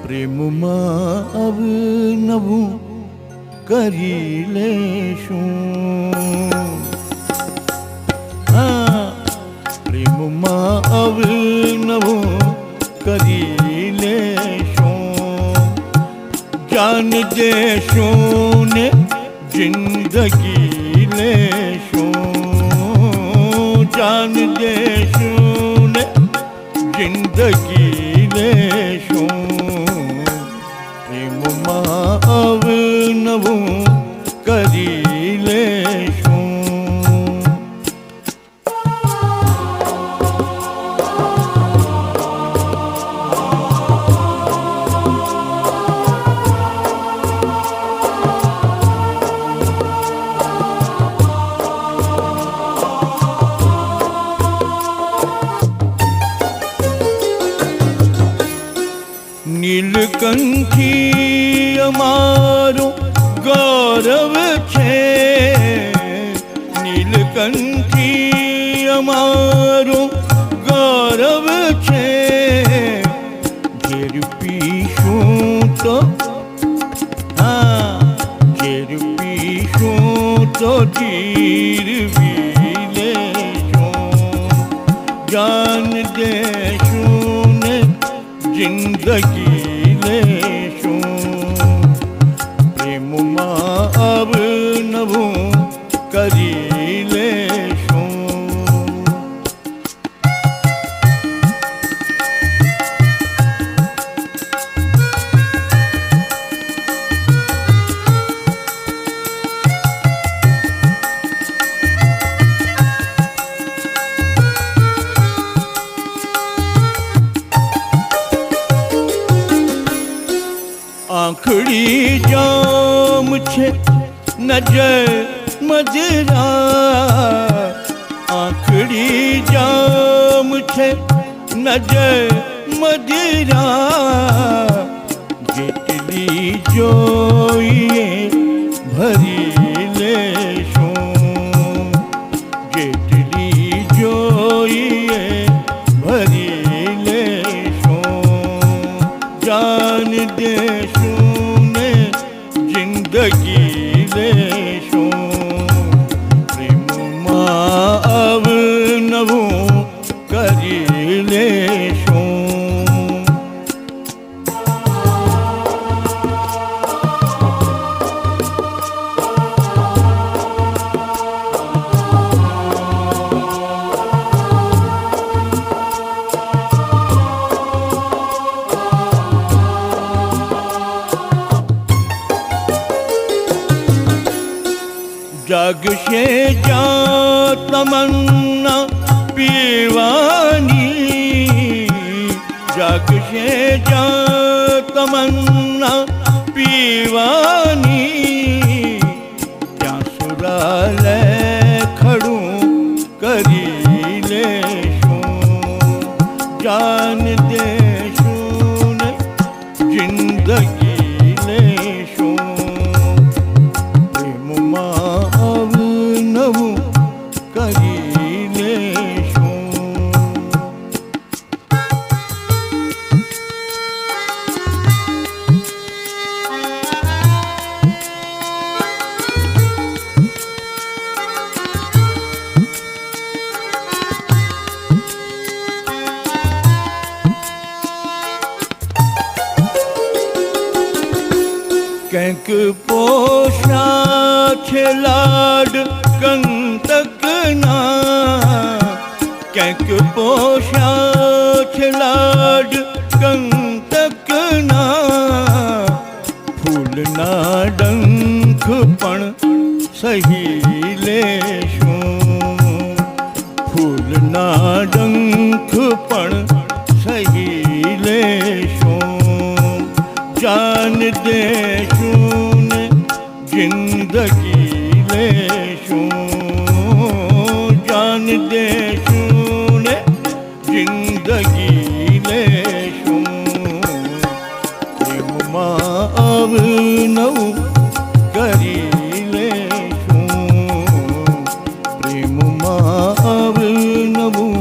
પ્રેમમાં અવનવું કરી લેશું, પ્રેમમાં અવનવું કરી લેશું, જાન દેશું ને જિંદગી લેશું, જાન દેશું ને જિંદગી લેશું, પ્રેમમાં અવનવું કરી લેશું. નીલકંઠી અમારું ગૌરવ છે, નીલકંઠી અમારું ગૌરવ છે, ઝેર પીશું તો ઝેર પીશું તો જીરવી લેશું, જાન દેશું ને જિંદગી લેશું, પ્રેમમાં અવનવું કરી લેશું. આંખડી જામ છે નજર મજરા, આંખડી જામ છે નજર મજરા, જેટલી જોઈએ ભરી લેશું, જેટલી જોઈએ ભરી લેશું, જાન દેશું ને જિંદગી લેશું, પ્રેમમાં અવનવું કરી લેશું. જાગશે જ્યાં તમન્ના પીવાની, જાગશે જ્યાં તમન્ના પીવાની, ત્યાં સુરાલે ખડું કરી લેશું, જાન દેશું ને જિંદગી લેશું, અવનવું કરી લેશું. કંઈક પોષા છે લાડ કંટકના, કંઈક પોષા છે લાડ કંટકના, ફૂલના ડંખ પણ સહી લેશું, ફૂલના ડંખ પણ સહી લેશું, જાન દેશું ને જિંદગી લેશું, જાન દેશું ને જિંદગી લેશું, પ્રેમમાં અવનવું કરી લેશું, પ્રેમમાં અવનવું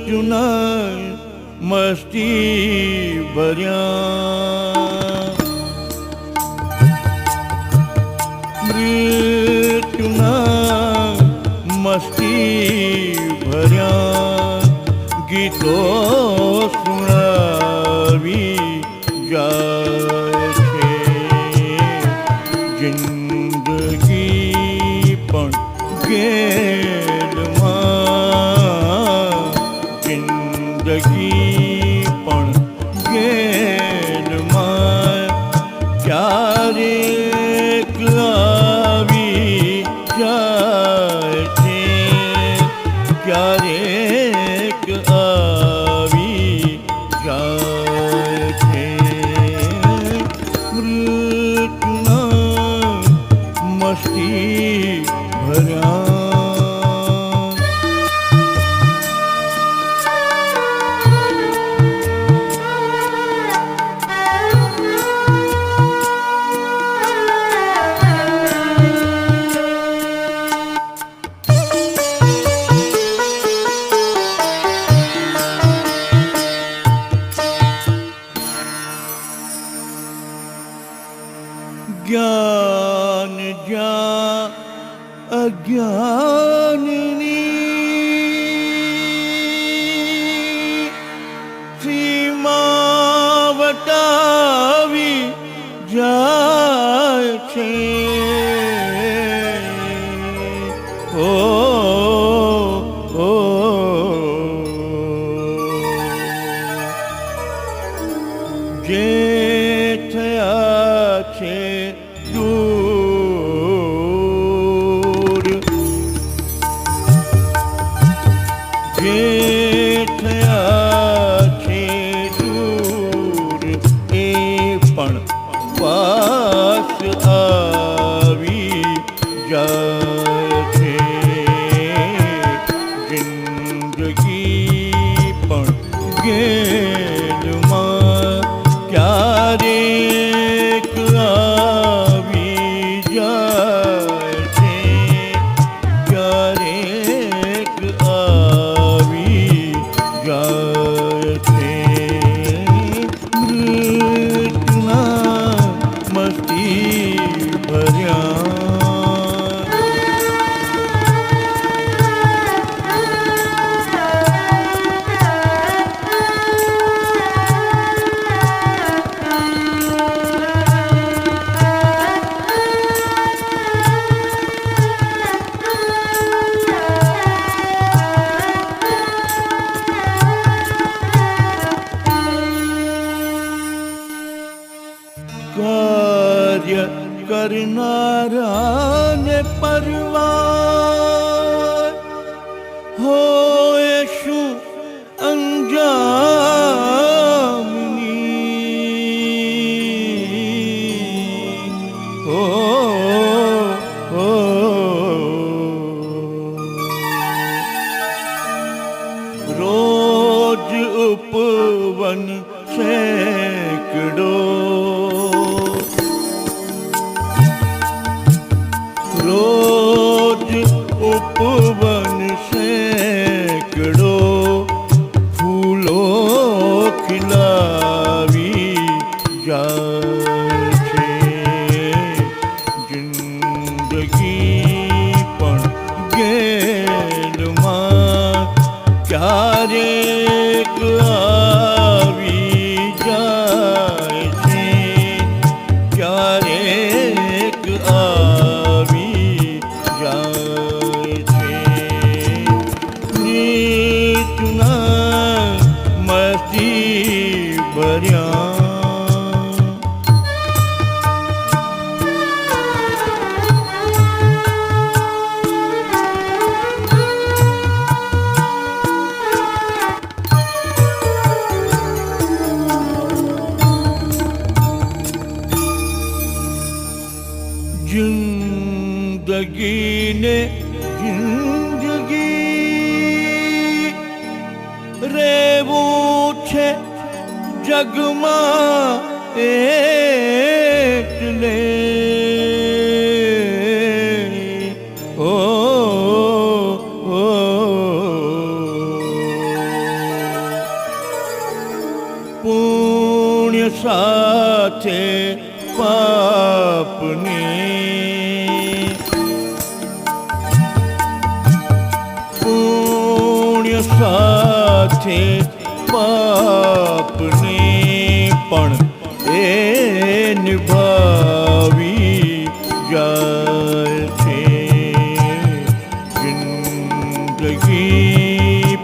મૃત્યુના મસ્તી ભર્યા, મૃત્યુના મસ્તી ભર્યા ગીતો સુણાવી જાય છે. જિંદગી પણ ગેલમાં, જિંદગી પણ ગેલમાં ક્યારેક આવી જાય છે, ક્યારેક આવી જાય છે. મૃત્યુના મસ્તી ભર્યા, જ્ઞાન જ્યાં અજ્ઞાનની સીમા વટાવી જાય છે. ઓ જે થયા છે દૂર, જે થયા છે દૂર એ પણ પાસ આવી જાય છે. જિંદગી પણ ગેલમાં ક્યારેક આવી જાય છે, ક્યારેક આવી જાય છે. મૃત્યુના મસ્તી ભર્યા, કાર્ય કરનારાને પરવાર હોય શું અંજામની. ઓ રોજ ઉપવન સેંકડો, રોજ ઉપવન સેંકડો ફૂલો ખીલાવી જાય છે. જિંદગી પણ ગેલમાં ક્યારેક આવી જાય છે, જગમાં એટલે ઓ પુણ્ય સાથે પાપની પુણ્ય સાથે પાપની પણ એ નિભાવી જાય છે જિંદગી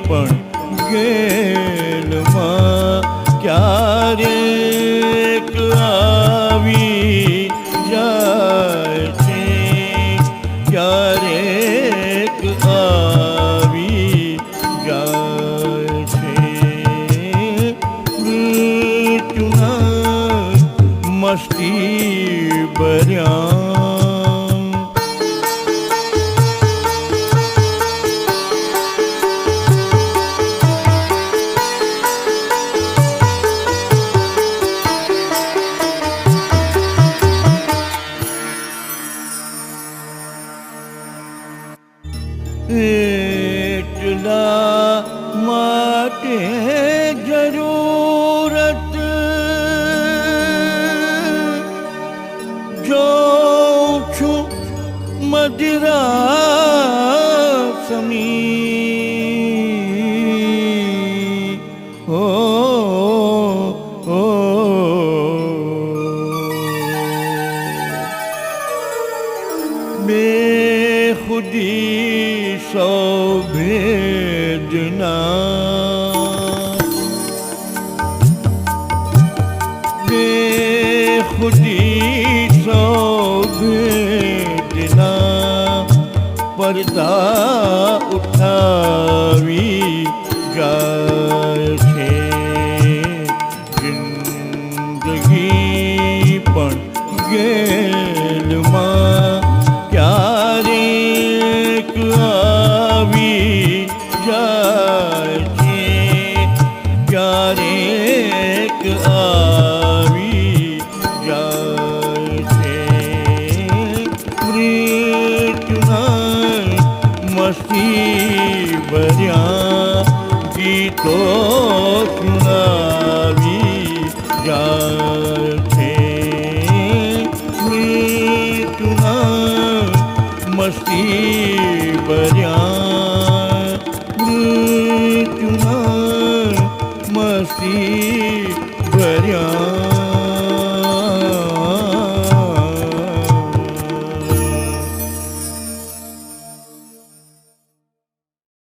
પણ ગેલમાં ક્યારેક આવી જાય છે ક્યારેક આવી જાય છે મૃત્યુના મસ્તી ભર્યા એટલા માટે જરૂરત જોઉં છું મદિરાસની હો બેખુદી સૌ ભેદના બેખુદી સૌ ભેદના પડદા ઉઠાવી જાય છે જિંદગી પણ ગેલમાં ક્યારેક આવી જાય છે ક્યારેક આવી જાય છે મૃત્યુના મસ્તી ભર્યા ગીતો સુના